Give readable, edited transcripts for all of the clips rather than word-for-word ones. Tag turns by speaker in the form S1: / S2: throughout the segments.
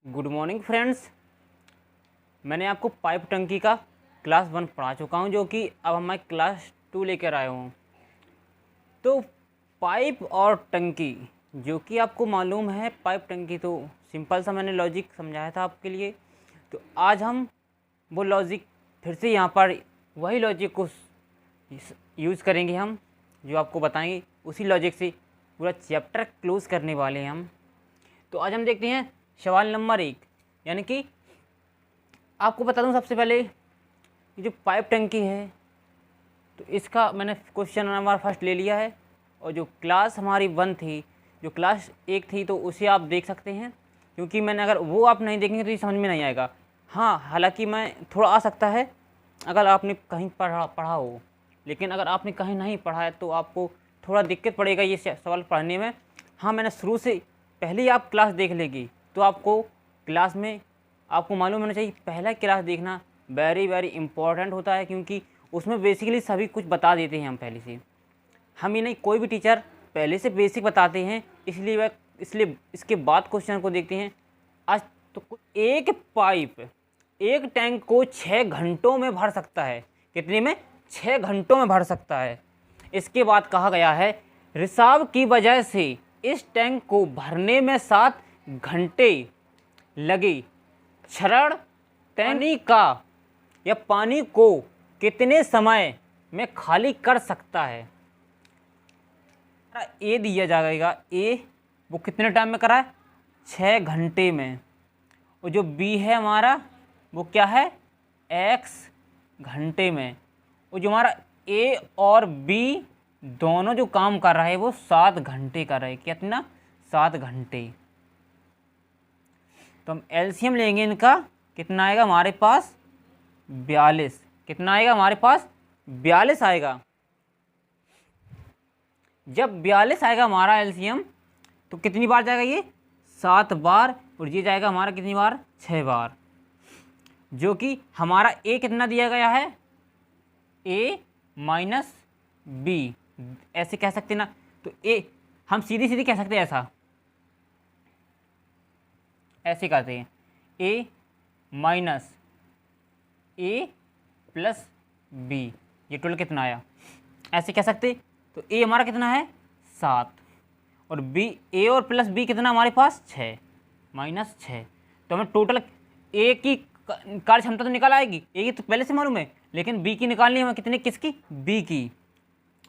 S1: Good morning friends. मैंने आपको pipe टंकी का क्लास 1 पढ़ा चुका हूं, जो कि अब मैं क्लास 2 लेकर आया हूं। तो पाइप और टंकी, जो कि आपको मालूम है, पाइप टंकी तो सिंपल सा मैंने लॉजिक समझाया था आपके लिए। तो आज हम वो लॉजिक फिर से यहाँ पर वही लॉजिक को यूज़ करेंगे हम, जो आपको बताएंगे। उसी लॉजिक से पूरा चैप्टर क्लोज करने वाले हैं हम। तो आज हम देखते हैं सवाल नंबर 1। यानी कि आपको बता दूं सबसे पहले, ये जो पाइप टंकी है तो इसका मैंने क्वेश्चन नंबर फर्स्ट ले लिया है। और जो क्लास हमारी 1 थी, जो क्लास 1 थी, तो उसे आप देख सकते हैं, क्योंकि मैंने अगर वो आप नहीं देखेंगे तो ये समझ में नहीं आएगा। हाँ, हालांकि मैं थोड़ा आ सकता है अगर आपने कहीं पढ़ा हो, लेकिन अगर आपने कहीं नहीं पढ़ा है तो आपको थोड़ा दिक्कत पड़ेगा ये सवाल पढ़ने में। हाँ, मैंने शुरू से पहले ही आप क्लास देख लेगी तो आपको क्लास में आपको मालूम होना चाहिए। पहला क्लास देखना वेरी वेरी इंपॉर्टेंट होता है, क्योंकि उसमें बेसिकली सभी कुछ बता देते हैं हम पहले से। हम ही नहीं, कोई भी टीचर पहले से बेसिक बताते हैं, इसलिए इसके बाद क्वेश्चन को देखते हैं आज। तो एक पाइप एक टैंक को 6 घंटों में भर सकता है। कितने में? 6 घंटों में भर सकता है। इसके बाद कहा गया है रिसाव की वजह से इस टैंक को भरने में 7 घंटे लगे। क्षरण पानी को कितने समय में खाली कर सकता है? ए दिया जाएगा, ए वो कितने टाइम में करा है? 6 घंटे में। और जो बी है हमारा, वो क्या है? एक्स घंटे में। और जो हमारा ए और बी दोनों जो काम कर रहा है वो 7 घंटे कर रहा है। कितना? 7 घंटे। तो हम एलसीएम लेंगे इनका, कितना आएगा हमारे पास? 42। कितना आएगा हमारे पास? 42 आएगा। जब 42 आएगा हमारा एलसीएम, तो कितनी बार जाएगा ये? 7 बार। और ये जाएगा हमारा कितनी बार? 6 बार। जो कि हमारा ए कितना दिया गया है? ए माइनस बी, ऐसे कह सकते ना। तो ए हम सीधी सीधी कह सकते हैं, ऐसे कहते हैं, ए माइनस ए प्लस बी। ये टोटल कितना आया? ऐसे कह सकते। तो ए हमारा कितना है? 7। और बी, ए और प्लस बी कितना हमारे पास? 6 माइनस 6। तो हमें टोटल ए की कार्य क्षमता तो निकल आएगी। ए की तो पहले से मालूम है, लेकिन बी की निकालनी है हमें। कितने? किसकी? बी की।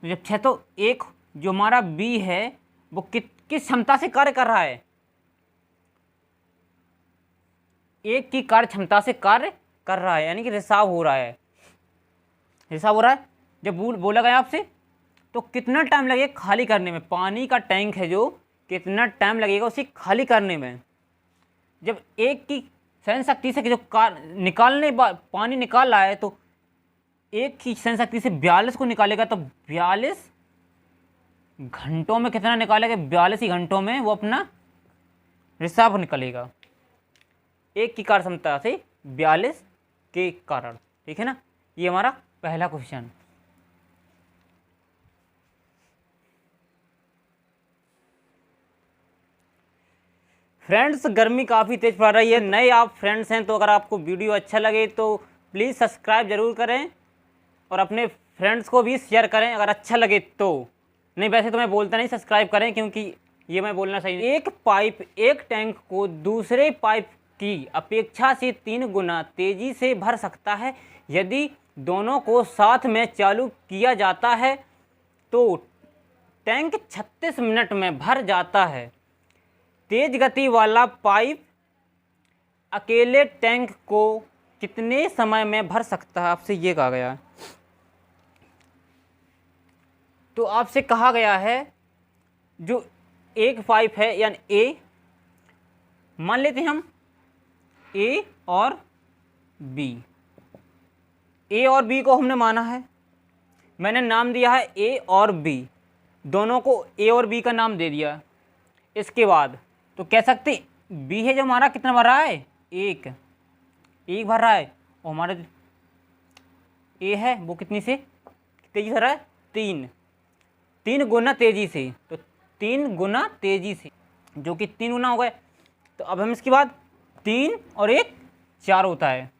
S1: तो जब 6, तो एक जो हमारा बी है वो किस क्षमता से कार्य कर रहा है? एक की कार्य क्षमता से कार्य कर रहा है, यानी कि रिसाव हो रहा है। रिसाव हो रहा है। जब बोला गया आपसे तो कितना टाइम लगेगा खाली करने में? पानी का टैंक है जो, कितना टाइम लगेगा उसे खाली करने में? जब एक की सहन शक्ति से जो पानी निकाल रहा है, तो एक की सहन शक्ति से 42 को निकालेगा, तो 42 घंटों में कितना निकालेगा? 42 ही घंटों में वो अपना रिसाव निकलेगा, एक की कार्य क्षमता से 42 के कारण। ठीक है ना? ये हमारा पहला क्वेश्चन। फ्रेंड्स, गर्मी काफ़ी तेज़ पड़ रही है। नए आप फ्रेंड्स हैं तो अगर आपको वीडियो अच्छा लगे तो प्लीज़ सब्सक्राइब ज़रूर करें और अपने फ्रेंड्स को भी शेयर करें अगर अच्छा लगे तो। नहीं, वैसे तो मैं बोलता नहीं सब्सक्राइब करें, क्योंकि ये मैं बोलना सही नहीं। एक पाइप एक टैंक को दूसरे पाइप की अपेक्षा से 3 गुना तेज़ी से भर सकता है। यदि दोनों को साथ में चालू किया जाता है तो टैंक 36 मिनट में भर जाता है। तेज गति वाला पाइप अकेले टैंक को कितने समय में भर सकता है? आपसे ये कहा गया है। तो आपसे कहा गया है जो एक पाइप है, यानी ए मान लेते हैं हम, ए और बी। ए और बी को हमने माना है, मैंने नाम दिया है ए और बी, दोनों को ए और बी का नाम दे दिया। इसके बाद तो कह सकते बी है जो हमारा कितना भर रहा है? एक भर रहा है। और हमारा ए है वो कितनी से तेजी भर रहा है? 3 गुना तेजी से। तो 3 गुना तेजी से, जो कि 3 गुना हो गए। तो अब हम इसके बाद 3 और 1 4 होता है।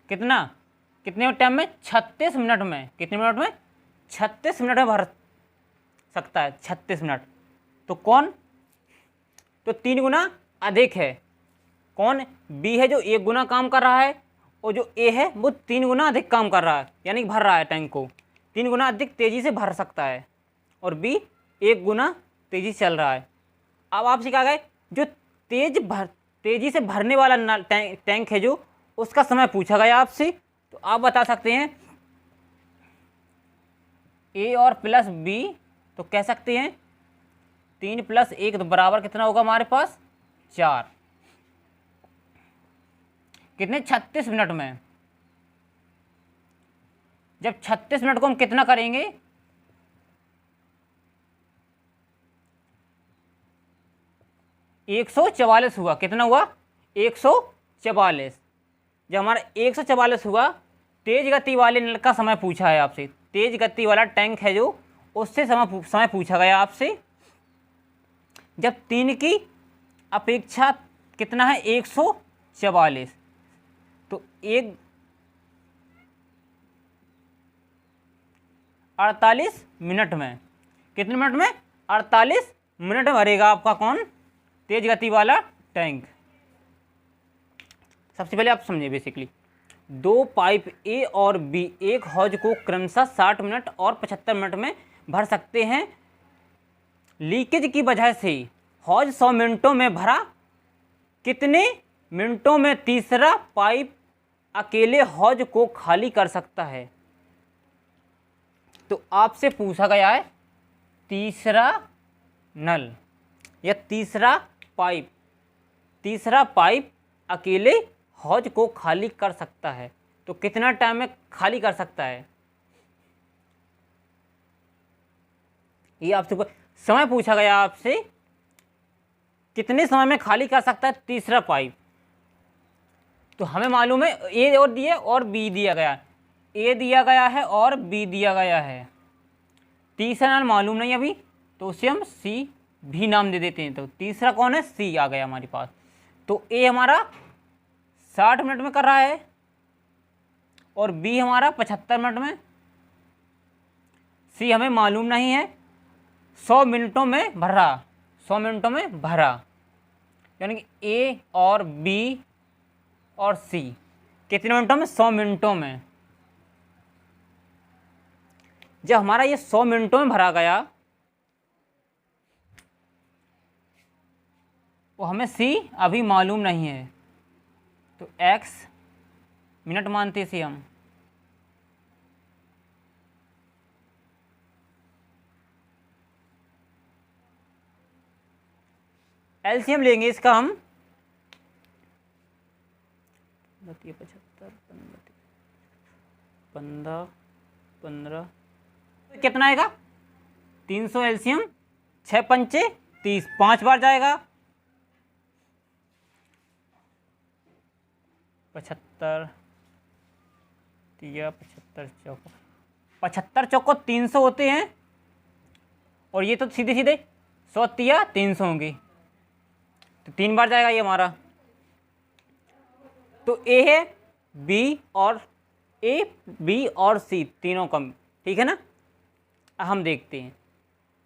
S1: कितना, कितने टाइम में? 36 मिनट में। कितने मिनट में? 36 मिनट में भर सकता है, 36 मिनट। तो कौन? तो 3 गुना अधिक है। कौन? बी है जो 1 गुना काम कर रहा है, और जो ए है वो 3 गुना अधिक काम कर रहा है, यानी भर रहा है टैंक को 3 गुना अधिक तेज़ी से भर सकता है, और बी 1 गुना तेज़ी से चल रहा है। अब आपसे क्या गए, जो तेज़ी से भरने वाला टैंक है जो, उसका समय पूछा गया आपसे। तो आप बता सकते हैं ए और प्लस बी, तो कह सकते हैं 3 + 1 तो बराबर कितना होगा हमारे पास? 4। कितने? 36 मिनट में। जब 36 मिनट को हम कितना करेंगे? 144 हुआ। कितना हुआ? 144। जब हमारा 144 हुआ, तेज गति वाले नल का समय पूछा है आपसे। तेज गति वाला टैंक है जो, उससे समय पूछा गया आपसे। जब 3 की अपेक्षा कितना है? 144। तो 48 मिनट में। कितने मिनट में? 48 मिनट में भरेगा आपका कौन? तेज गति वाला टैंक। सबसे पहले आप समझिए, बेसिकली 2 पाइप ए और बी एक हौज को क्रमशः 60 मिनट और 75 मिनट में भर सकते हैं। लीकेज की वजह से हौज 100 मिनटों में भरा। कितने मिनटों में तीसरा पाइप अकेले हौज को खाली कर सकता है? तो आपसे पूछा गया है तीसरा नल या तीसरा पाइप अकेले हौज को खाली कर सकता है, तो कितना टाइम में खाली कर सकता है? ये आपसे समय पूछा गया आपसे, कितने समय में खाली कर सकता है तीसरा पाइप। तो हमें मालूम है ए और दिया और बी दिया गया, ए दिया गया है और बी दिया गया है। तीसरा नल मालूम नहीं अभी, तो उसे हम सी भी नाम दे देते हैं। तो तीसरा कौन है? सी आ गया हमारे पास। तो ए हमारा 60 मिनट में कर रहा है और बी हमारा 75 मिनट में। सी हमें मालूम नहीं है। 100 मिनटों में भरा, 100 मिनटों में भरा, यानी कि ए और बी और सी कितने मिनटों में? 100 मिनटों में। जब हमारा ये 100 मिनटों में भरा गया, वो हमें सी अभी मालूम नहीं है, तो x मिनट मानते सी हम। एलसीएम लेंगे इसका हम। 75 15 15 कितना आएगा? 300 एलसीएम 6 पंचे 30, 5 बार जाएगा। 75 75 चौको 75 चौको 300 होते हैं, और ये तो सीधे सीधे 100 तिया 300 होंगे, तो 3 बार जाएगा ये हमारा। तो ए है बी और सी तीनों कम, ठीक है ना। अब हम देखते हैं,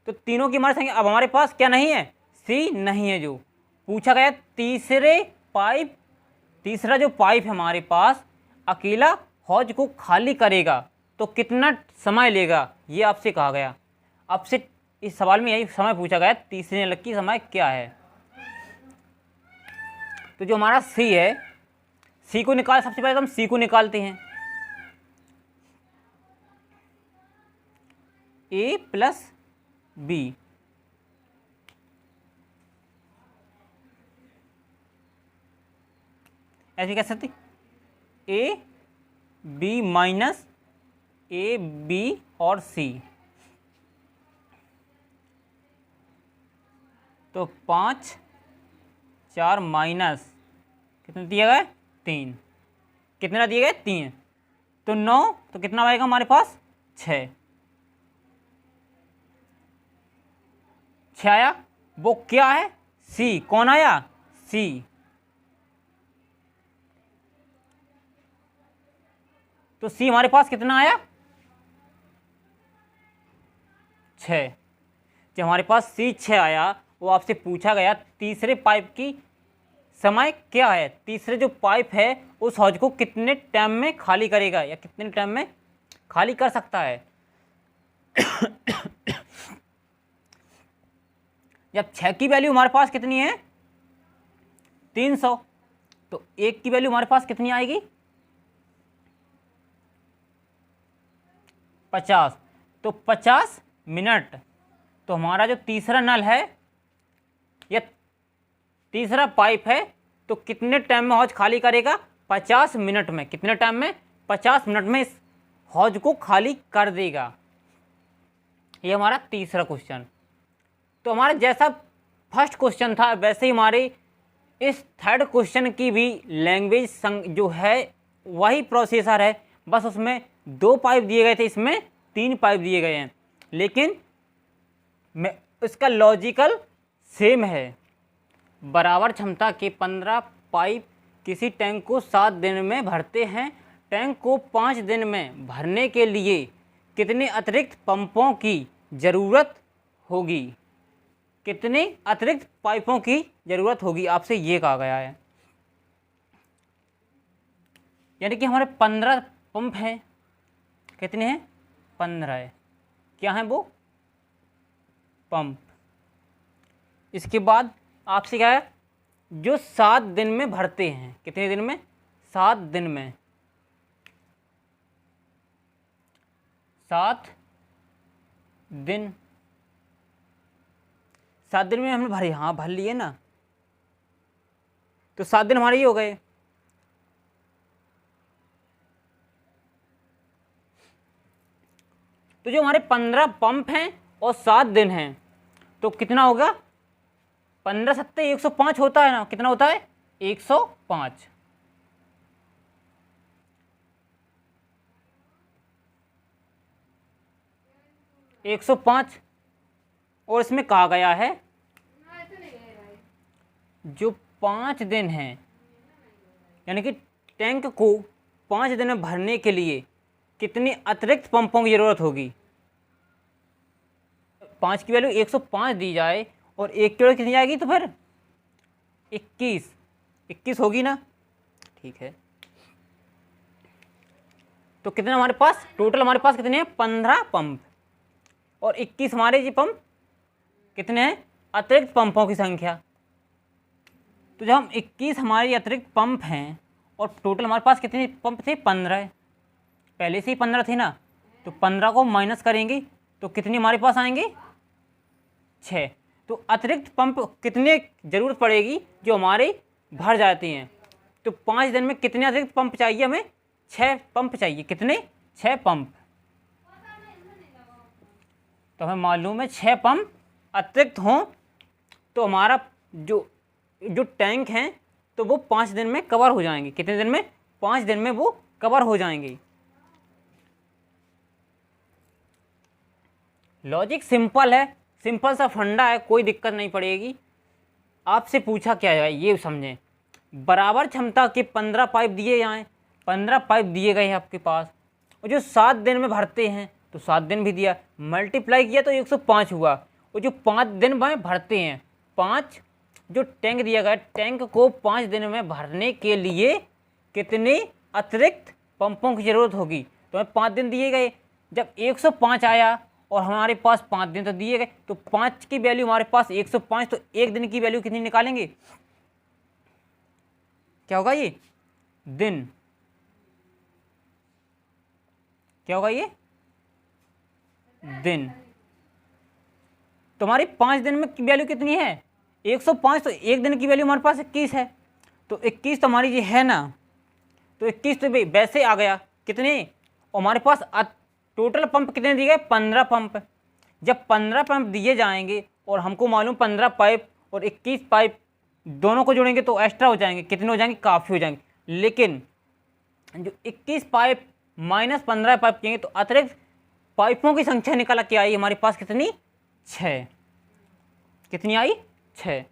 S1: तो तीनों की हमारी संख्या। अब हमारे पास क्या नहीं है? सी नहीं है, जो पूछा गया। तीसरा जो पाइप है हमारे पास अकेला हौज को खाली करेगा तो कितना समय लेगा, ये आपसे कहा गया। आपसे इस सवाल में यही समय पूछा गया, तीसरे नल की समय क्या है। तो जो हमारा सी है, सी को निकाल, सबसे पहले तो हम सी को निकालते हैं। ए प्लस बी, ऐसे कह सकते a b minus a b और सी, तो 5 4 माइनस कितना दिया गया? 3। कितना दिया गया? 3, तो 9, तो कितना आएगा हमारे पास? 6 आया। वो क्या है? सी। कौन आया? सी। तो सी हमारे पास कितना आया? 6। जब हमारे पास सी 6 आया, वो आपसे पूछा गया तीसरे पाइप की समय क्या है, तीसरे जो पाइप है उस हौज को कितने टाइम में खाली करेगा या कितने टाइम में खाली कर सकता है। जब 6 की वैल्यू हमारे पास कितनी है? 300, तो 1 की वैल्यू हमारे पास कितनी आएगी? 50। तो 50 मिनट। तो हमारा जो तीसरा नल है या तीसरा पाइप है, तो कितने टाइम में हौज खाली करेगा? 50 मिनट में। कितने टाइम में? 50 मिनट में इस हौज को खाली कर देगा। ये हमारा तीसरा क्वेश्चन। तो हमारा जैसा फर्स्ट क्वेश्चन था वैसे ही हमारे इस थर्ड क्वेश्चन की भी लैंग्वेज जो है वही प्रोसेसर है, बस उसमें 2 पाइप दिए गए थे, इसमें 3 पाइप दिए गए हैं, लेकिन इसका लॉजिकल सेम है। बराबर क्षमता के 15 पाइप किसी टैंक को 7 दिन में भरते हैं। टैंक को 5 दिन में भरने के लिए कितने अतिरिक्त पंपों की ज़रूरत होगी? कितने अतिरिक्त पाइपों की ज़रूरत होगी, आपसे ये कहा गया है। यानी कि हमारे 15 पंप हैं। कितने हैं? 15 है। क्या हैं वो? पंप। इसके बाद आपसे क्या है? जो 7 दिन में भरते हैं। कितने दिन में? 7 दिन में। 7 दिन। 7 दिन में हमने भरे, हाँ भर लिए ना, तो 7 दिन हमारे ये हो गए। तो जो हमारे 15 पंप हैं और 7 दिन हैं, तो कितना होगा? 15 सत्ते 105 होता है ना। कितना होता है? 105। और इसमें कहा गया है जो 5 दिन हैं, यानी कि टैंक को 5 दिन में भरने के लिए कितनी अतिरिक्त पंपों की ज़रूरत होगी। 5 की वैल्यू 105 दी जाए और 1 की वैल्यू कितनी आएगी? तो फिर 21 होगी ना। ठीक है, तो कितने हमारे पास टोटल? हमारे पास कितने हैं? 15 पंप और 21 हमारे जी पंप कितने हैं? अतिरिक्त पंपों की संख्या। तो जब हम 21 हमारे अतिरिक्त पंप हैं और टोटल हमारे पास कितने पंप थे? 15 है। पहले से ही 15 थे ना, तो 15 को माइनस करेंगे तो कितनी हमारे पास आएंगे? 6। तो अतिरिक्त पंप कितने ज़रूरत पड़ेगी जो हमारे भर जाते हैं? तो 5 दिन में कितने अतिरिक्त पंप चाहिए हमें? 6 पंप चाहिए। कितने? 6 पंप। तो हमें मालूम है 6 पंप अतिरिक्त हों तो हमारा जो टैंक हैं तो वो 5 दिन में कवर हो जाएंगे। कितने दिन में? 5 दिन में वो कवर हो जाएंगे। लॉजिक सिंपल है, सिंपल सा फंडा है, कोई दिक्कत नहीं पड़ेगी। आपसे पूछा क्या है ये समझें। बराबर क्षमता के 15 पाइप दिए जाएँ, 15 पाइप दिए गए हैं आपके पास, और जो 7 दिन में भरते हैं तो 7 दिन भी दिया, मल्टीप्लाई किया तो 105 हुआ। और जो 5 दिन में भरते हैं, 5 जो टैंक दिया गया, टैंक को 5 दिन में भरने के लिए कितने अतिरिक्त पंपों की ज़रूरत होगी? तो हमें 5 दिन दिए गए। जब 105 आया और हमारे पास 5 दिन तो दिए गए, तो 5 की वैल्यू हमारे पास 105, तो 1 दिन की वैल्यू कितनी निकालेंगे? क्या होगा ये? दिन। क्या होगा ये? दिन। तो हमारी 5 दिन में की वैल्यू कितनी है? 105। तो 1 दिन की वैल्यू हमारे पास 21 है, तो 21 तो हमारी ये है ना, तो 21 तो वैसे आ गया। कितने? और हमारे पास टोटल पंप कितने दिए गए? 15 पंप। जब 15 पंप दिए जाएंगे और हमको मालूम 15 पाइप और 21 पाइप दोनों को जोड़ेंगे तो एक्स्ट्रा हो जाएंगे। कितने हो जाएंगे? काफ़ी हो जाएंगे। लेकिन जो 21 पाइप माइनस 15 पाइप किएंगे तो अतिरिक्त पाइपों की संख्या निकल के आई हमारे पास कितनी? 6। कितनी आई? 6।